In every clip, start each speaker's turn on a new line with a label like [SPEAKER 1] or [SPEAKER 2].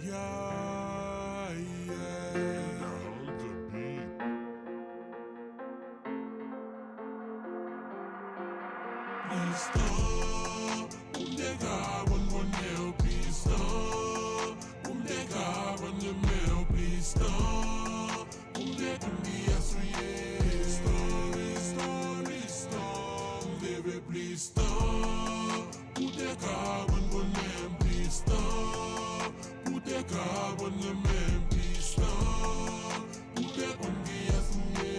[SPEAKER 1] Yeah, yeah. On the beat. Pistol, umdekaban neo pistol, umdekaban neo pistol, umdekungiasuye. Pistol, deve pistol, umdekaban neo pistol, umdekaban neo pistol, umdekungiasuye.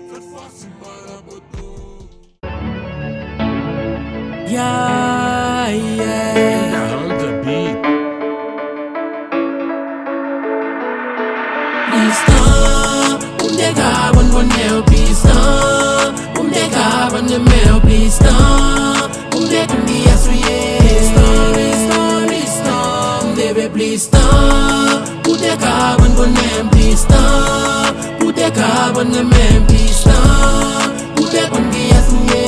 [SPEAKER 1] Faites fácil para botar.
[SPEAKER 2] Yeah, yeah.
[SPEAKER 1] On the beat.
[SPEAKER 2] Pistol, umdekaban neo pistol, umdekaban neo pistol, umdekungiasuye. Pistol, deve pistol, umdekaban neo pistol, umdekaban neo pistol, umdekungiasuye.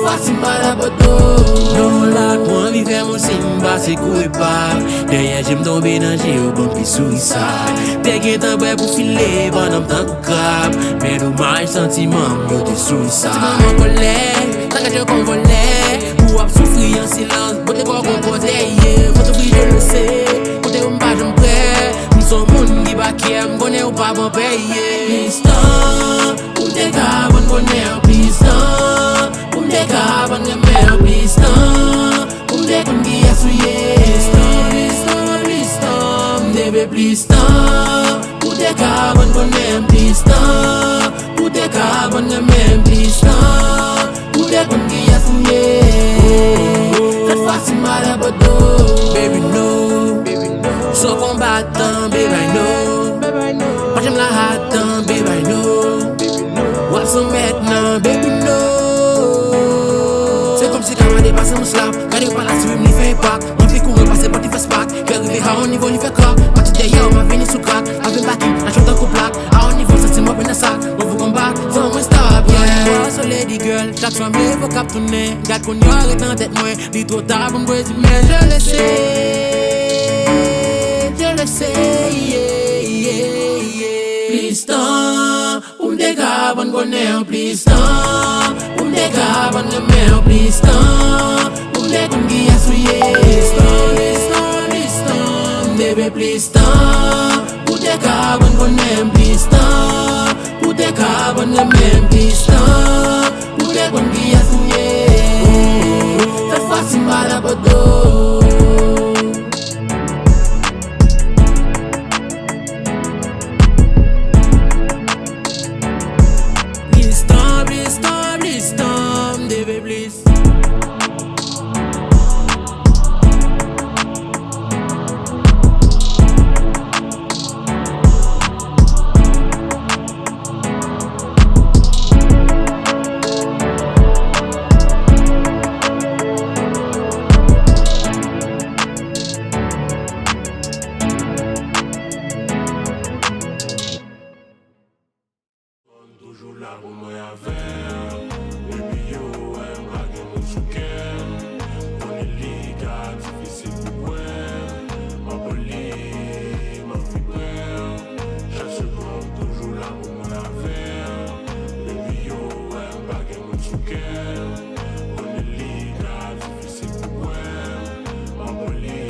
[SPEAKER 2] Fácil para botou. Non la quan vivemos simba se cuipa. Derrière j'aime tomber dans j'ai au bon puis suicide. Peguei também pour filer, bonhomme tant que crabe. Mais dommage sentiment, yo te suicide. Sentiment en colère, tant que je convolais. Pour ap souffrir en silence, pour te voir composer. Faut te briller, je le sais. Pour te m'pas j'en prêt. Nous sommes moun qui baquet, m'gonne ou pas bon payer. Piston, pour te gaban, m'gonne ou piston. Umdekaban neo pistol, umdekungiasuye. Pistol, deve pistol, umdekaban neo pistol, umdekaban neo pistol, umdekungiasuye. Faites fácil para botou. Baby no, sou combattant, baby I know. Moi j'aime la hâte, baby I know. What's up maintenant, baby no. Si quand on dépasse mon slap, quand on parle à suivre, il fait pack. On fait courir, passer par tes fesses pack. Fait arriver à haut niveau, il fait crack. Parti derrière, on m'a fini sous crack. Avec battu, la chute en couple. À haut niveau, ça c'est moi, ben à sac. On vous combat, sans moi stop, yeah. So lady girl, chaque fois, mais faut cap tourner. Garde qu'on y arrête en tête, moi. Dis trop tard, bon, mais je le sais, yeah, yeah, yeah. Please stop, umdekaban neo pistol, umdekaban neo pistol, umdekungiasuye. Pistol, deve pistol, umdekaban neo pistol, umdekaban neo pistol, umdekungiasuye. Faites fácil para botou. Deve please.
[SPEAKER 1] Toujours là pour moi avec. Baby yo, I'm rockin' with you girl. On est liga, difficile pour moi. Ma poli, ma fibrelle. Chaque seconde, toujours là pour moi avec. Baby yo, I'm rockin' with you girl. On est liga, difficile pour moi. Ma poli,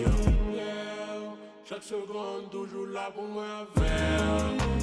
[SPEAKER 1] ma fibrelle. Chaque seconde, toujours là pour moi avec.